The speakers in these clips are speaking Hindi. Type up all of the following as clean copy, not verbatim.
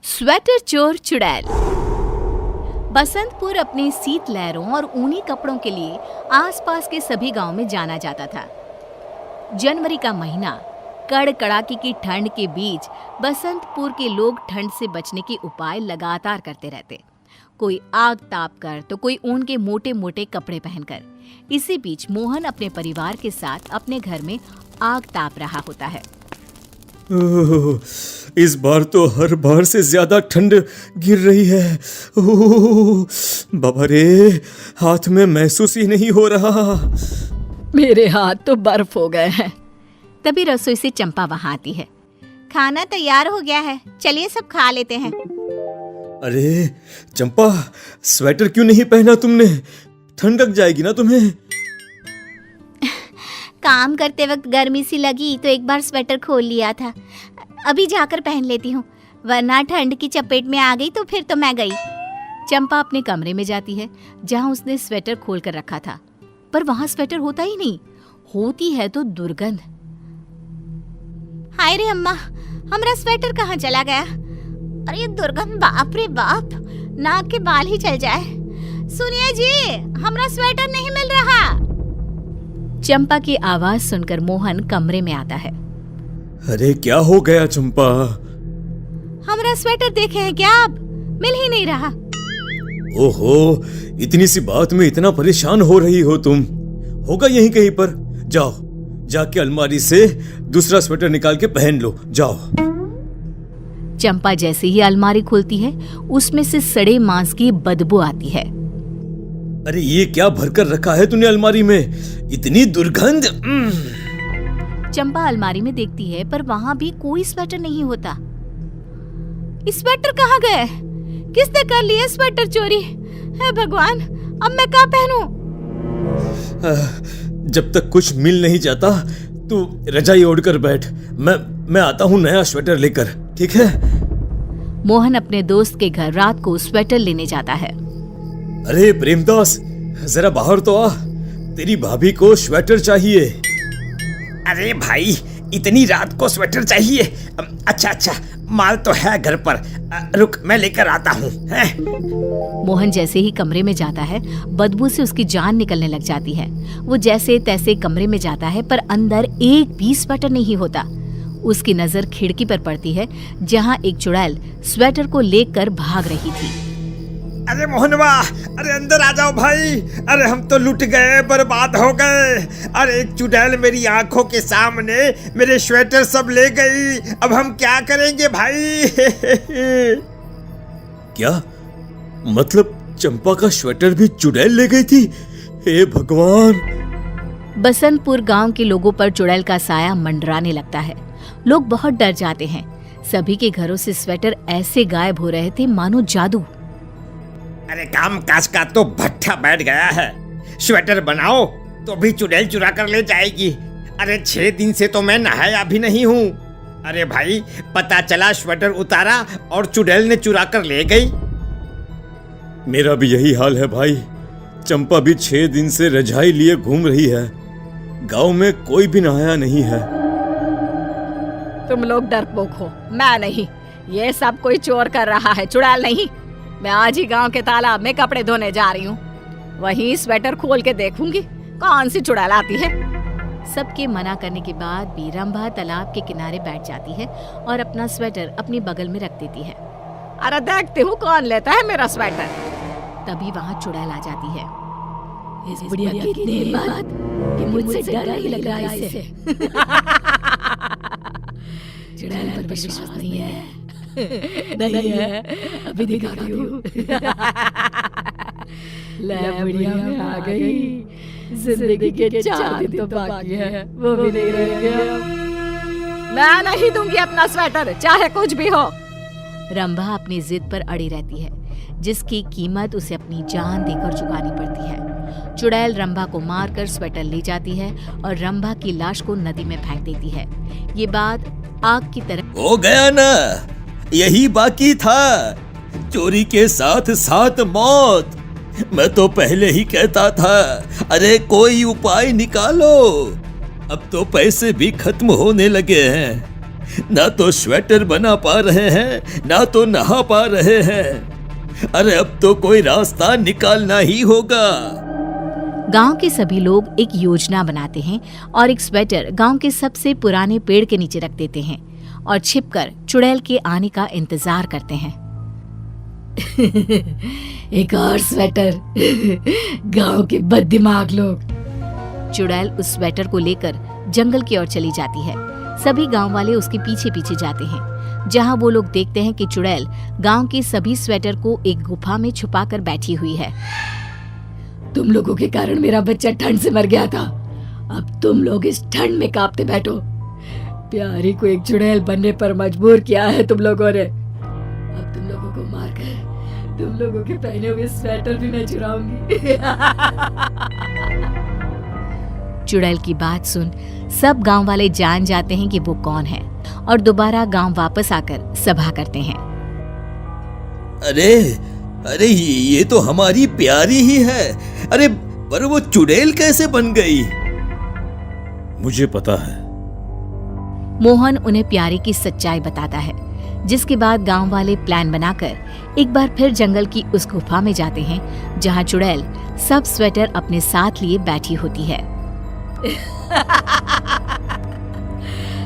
स्वेटर चोर चुड़ैल। बसंतपुर अपने शीतलहरों और ऊनी कपड़ों के लिए आसपास के सभी गांव में जाना जाता था। जनवरी का महीना, कड़कड़ाके की ठंड के बीच बसंतपुर के लोग ठंड से बचने के उपाय लगातार करते रहते। कोई आग ताप कर तो कोई ऊन के मोटे मोटे कपड़े पहनकर। इसी बीच मोहन अपने परिवार के साथ अपने घर में आग ताप रहा होता है। इस बार तो हर बार से ज्यादा ठंड गिर रही है। बाबा रे, हाथ में महसूस ही नहीं हो रहा। मेरे हाथ तो बर्फ हो गए हैं। तभी रसोई से चंपा वहां आती है। खाना तैयार हो गया है, चलिए सब खा लेते हैं। अरे चंपा, स्वेटर क्यों नहीं पहना तुमने? ठंड लग जाएगी ना तुम्हें। काम करते वक्त गर्मी सी लगी तो एक बार स्वेटर खोल लिया था। अभी जाकर पहन लेती हूँ, वरना ठंड की चपेट में आ गई तो फिर तो मैं गई। चंपा अपने कमरे में जाती है जहाँ उसने स्वेटर खोल कर रखा था, पर वहाँ स्वेटर होता ही नहीं। होती है तो दुर्गंध। हाय रे अम्मा, हमारा स्वेटर कहाँ चला गया? अरे ये दुर्गंध, बाप रे बाप, नाक के बाल ही चल जाए। सुनिए जी, हमारा स्वेटर नहीं मिल रहा। चंपा की आवाज सुनकर मोहन कमरे में आता है। अरे क्या हो गया चंपा? हमारा स्वेटर देखे हैं क्या आप? मिल ही नहीं रहा। ओहो, इतनी सी बात में इतना परेशान हो रही हो तुम? होगा यहीं कहीं पर। जाओ, जाके अलमारी से दूसरा स्वेटर निकाल के पहन लो, जाओ। चंपा जैसे ही अलमारी खोलती है, उसमें से सड़े मांस की बदबू आती है। अरे ये क्या भरकर रखा है तूने अलमारी में? इतनी दुर्गंध। चंपा अलमारी में देखती है, पर वहाँ भी कोई स्वेटर नहीं होता। इस स्वेटर कहाँ गए? किसने कर लिया स्वेटर चोरी? हे भगवान, अब मैं क्या पहनूं? जब तक कुछ मिल नहीं जाता तू रजाई ओढ़कर बैठ। मैं आता हूँ नया स्वेटर लेकर, ठीक है? मोहन अपने दोस्त के घर रात को स्वेटर लेने जाता है। अरे प्रेमदास, जरा बाहर तो आ, तेरी भाभी को स्वेटर चाहिए। अरे भाई, इतनी रात को स्वेटर चाहिए? अच्छा, माल तो है घर पर। रुक, मैं लेकर आता हूँ। मोहन जैसे ही कमरे में जाता है, बदबू से उसकी जान निकलने लग जाती है। वो जैसे तैसे कमरे में जाता है, पर अंदर एक भी स्वेटर नहीं होता। उसकी नजर खिड़की पर पड़ती है, जहाँ एक चुड़ैल स्वेटर को लेकर भाग रही थी। अरे मोहनवा, अरे अंदर आ जाओ भाई। अरे हम तो लुट गए, बर्बाद हो गए। अरे एक चुड़ैल मेरी आंखों के सामने मेरे स्वेटर सब ले गई। अब हम क्या करेंगे भाई? क्या मतलब चंपा का स्वेटर भी चुड़ैल ले गई थी? हे भगवान। बसंतपुर गांव के लोगों पर चुड़ैल का साया मंडराने लगता है। लोग बहुत डर जाते हैं। सभी के घरों से स्वेटर ऐसे गायब हो रहे थे मानो जादू। अरे काम काज का तो भट्ठा बैठ गया है। स्वेटर बनाओ तो भी चुड़ैल चुरा कर ले जाएगी। अरे 6 दिन से तो मैं नहाया भी नहीं हूँ। अरे भाई, पता चला स्वेटर उतारा और चुड़ैल ने चुरा कर ले गई। मेरा भी यही हाल है भाई। चंपा भी 6 दिन से रजाई लिए घूम रही है। गांव में कोई भी नहाया नहीं है। तुम लोग डरपोक हो, मैं नहीं। ये सब कोई चोर कर रहा है, चुड़ैल नहीं। मैं आज ही गांव के तालाब में कपड़े धोने जा रही हूँ। वहीं स्वेटर खोल के देखूंगी कौन सी चुड़ैल आती है। सबके मना करने के बाद भी रंभा तालाब के किनारे बैठ जाती है और अपना स्वेटर अपनी बगल में रख देती है। अरे देखती हूँ कौन लेता है मेरा स्वेटर। तभी वहाँ चुड़ैल आ जाती है। इस बुढ़िया कितनी हिम्मत कि मुझसे डर नहीं लग रहा है इसे। चुड़ैल पर विश्वास नहीं है। नहीं है, अभी दिखाती हूँ। ले बुढ़िया, मैं आ गई। जिंदगी के 4 दिन तो बाकी है, वो भी नहीं रह गया। मैं नहीं दूंगी अपना स्वेटर, चाहे कुछ भी हो। रंभा अपनी जिद पर अड़ी रहती है, जिसकी कीमत उसे अपनी जान देकर चुकानी पड़ती है। चुड़ैल रंभा को मारकर स्वेटर ले जाती है और रंभा की लाश को नदी में फेंक देती है। ये बात आग की तरह हो गया ना, यही बाकी था। चोरी के साथ साथ मौत। मैं तो पहले ही कहता था, अरे कोई उपाय निकालो। अब तो पैसे भी खत्म होने लगे हैं। ना तो स्वेटर बना पा रहे हैं, ना तो नहा पा रहे हैं। अरे अब तो कोई रास्ता निकालना ही होगा। गांव के सभी लोग एक योजना बनाते हैं और एक स्वेटर गांव के सबसे पुराने पेड़ के नीचे रख देते हैं और छिपकर चुड़ैल के आने का इंतजार करते हैं। एक और स्वेटर, गांव के बददिमाग लोग। चुड़ैल उस स्वेटर को लेकर जंगल की ओर चली जाती है। सभी गांव वाले उसके पीछे पीछे जाते हैं, जहां वो लोग देखते हैं कि चुड़ैल गांव के सभी स्वेटर को एक गुफा में छुपाकर बैठी हुई है। तुम लोगों के कारण मेरा बच्चा ठंड से मर गया था, अब तुम लोग इस ठंड में कांपते बैठो। प्यारी को एक चुड़ैल बनने पर मजबूर किया है तुम लोगों ने। अब तुम लोगों को मारकर तुम लोगों के पहने हुए स्वेटर भी मैं चुराऊंगी। चुड़ैल की बात सुन सब गांव वाले जान जाते हैं कि वो कौन है और दोबारा गांव वापस आकर सभा करते हैं। अरे अरे ये तो हमारी प्यारी ही है। अरे पर वो चुड़ैल कैसे बन गई? मुझे पता है। मोहन उन्हें प्यारी की सच्चाई बताता है, जिसके बाद गांव वाले प्लान बनाकर एक बार फिर जंगल की उस गुफा में जाते हैं जहां चुड़ैल सब स्वेटर अपने साथ लिए बैठी होती है।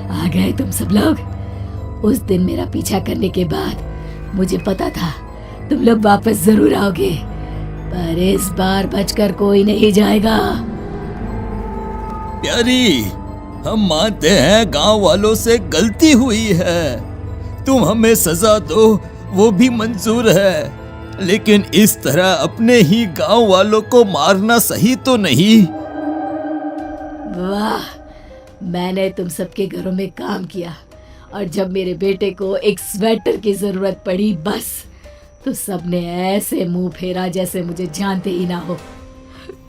आ गए तुम सब लोग। उस दिन मेरा पीछा करने के बाद मुझे पता था तुम लोग वापस जरूर आओगे, पर इस बार बचकर कोई नहीं जाएगा। प्यारी, हम मानते हैं गांव वालों से गलती हुई है, तुम हमें सजा दो वो भी मंजूर है, लेकिन इस तरह अपने ही गांव वालों को मारना सही तो नहीं। वाह, मैंने तुम सबके घरों में काम किया और जब मेरे बेटे को एक स्वेटर की जरूरत पड़ी बस तो सबने ऐसे मुंह फेरा जैसे मुझे जानते ही ना हो।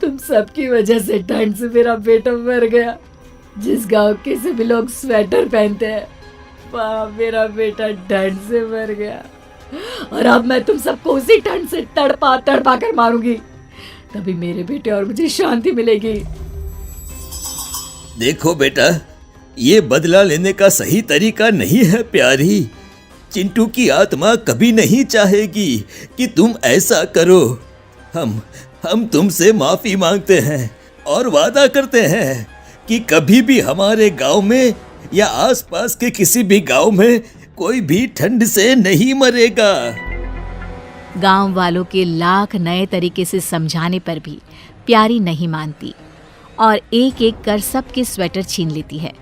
तुम सबकी वजह से ठंड से मेरा बेटा मर गया। जिस गांव के सभी लोग स्वेटर पहनते हैं वहाँ मेरा बेटा ठंड से मर गया और अब मैं तुम सबको उसी ठंड से तड़पा तड़पा कर मारूंगी, तभी मेरे बेटे और मुझे शांति मिलेगी। देखो बेटा, ये बदला लेने का सही तरीका नहीं है प्यारी। चिंटू की आत्मा कभी नहीं चाहेगी कि तुम ऐसा करो। हम तुमसे माफी मांगते हैं और वादा करते हैं कि कभी भी हमारे गांव में या आसपास के किसी भी गांव में कोई भी ठंड से नहीं मरेगा। गांव वालों के लाख नए तरीके से समझाने पर भी प्यारी नहीं मानती और एक एक कर सबके स्वेटर छीन लेती है,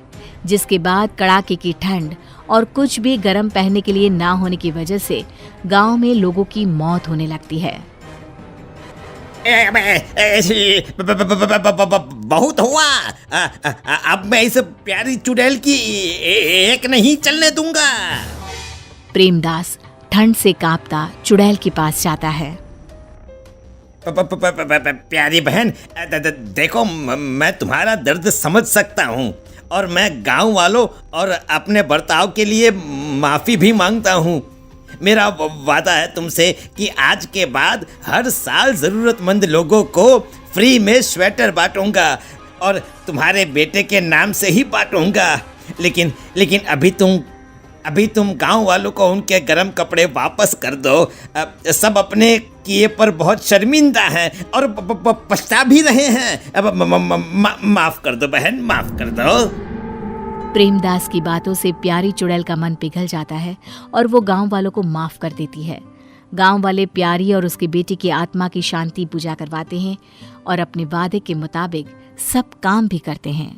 जिसके बाद कड़ाके की ठंड और कुछ भी गर्म पहनने के लिए ना होने की वजह से गांव में लोगों की मौत होने लगती है। बहुत हुआ, अब मैं इस प्यारी चुड़ैल की एक नहीं चलने दूंगा। प्रेमदास ठंड से कांपता चुड़ैल के पास जाता है। प्यारी बहन, देखो मैं तुम्हारा दर्द समझ सकता हूँ और मैं गांव वालों और अपने बर्ताव के लिए माफी भी मांगता हूँ। मेरा वादा है तुमसे कि आज के बाद हर साल जरूरतमंद लोगों को फ्री में स्वेटर बांटूंगा और तुम्हारे बेटे के नाम से ही बांटूंगा। लेकिन अभी तुम गांव वालों को उनके गर्म कपड़े वापस कर दो। सब अपने किए पर बहुत शर्मिंदा हैं और पछता भी रहे हैं। अब माफ कर दो बहन, माफ कर दो। प्रेमदास की बातों से प्यारी चुड़ैल का मन पिघल जाता है और वो गांव वालों को माफ कर देती है। गांव वाले प्यारी और उसके बेटे की आत्मा की शांति पूजा करवाते हैं और अपने वादे के मुताबिक सब काम भी करते हैं।